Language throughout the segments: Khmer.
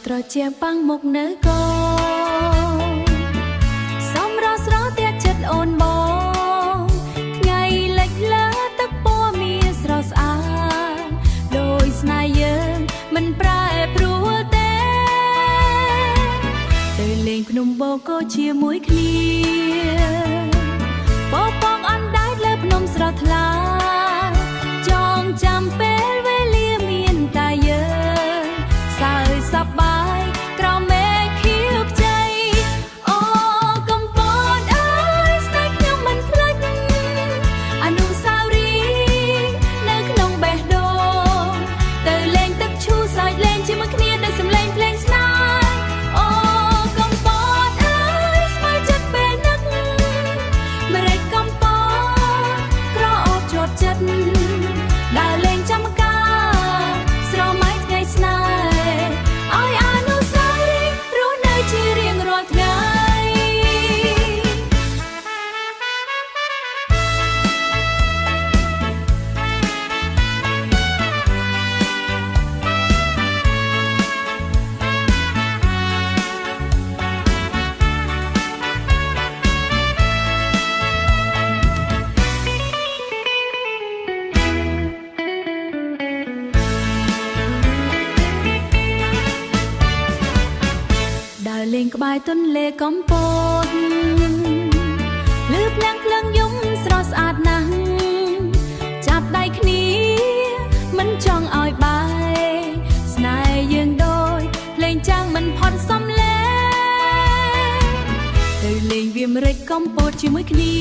ត្រជាប៉ាំងមុខនៅកោសំរស់ស្រស់ទៀតចិត្តអូនបងថ្ងៃលិចលើទឹកពណ៌មានស្រស់ស្អាតដោយស្នេហ៍យើងមិនប្រែប្រួលទេទៅលេងភ្នំបូកក៏ជាមួយគ្នាបបកអណ្ដែតលើភ្នំស្រស់ថ្លាចងចាំពេលវេលាមានតែយើងសើចសប្បាយក្រោមមេឃខៀវខ្ចីអូកំពតអើយស្នេហ៍ខ្ញុំមិនភ្លេចអនុស្សាវរីយ៍នៅក្នុងបេះដូងទៅលេងទឹកឈូសើចលេងជាមួយគ្នាដោយសំឡេងភ្លេងស្នេហ៍អូកំពតអើយស្មើចិត្តពេលនឹកម្រេចកំពតក្រអូបជាប់ចិត្តដើរលេងចាំការស្រមៃថ្ងៃស្នេហ៍ឲ្យអនុស្សាវរីយ៍រស់នៅជារៀងរាល់ថ្ងៃដើរលេងក្បែរទន្លេកំពតលឺភ្លៀងភ្លឹងយំស្រស់ស្អាតណាស់ចាប់ដៃគ្នាមិនចង់ឲ្យបាយស្នេហ៍យើងដូចភ្លេងចាំងមិនផុតសំឡេងទៅលេងវាម្រេចកំពតជាមួយគ្នា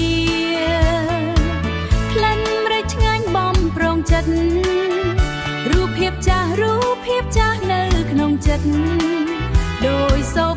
ក្លិនម្រេចឆ្ងាញ់បំប្រងចិត្តរូបភាពចាស់នៅក្នុងចិត្តដោយសូ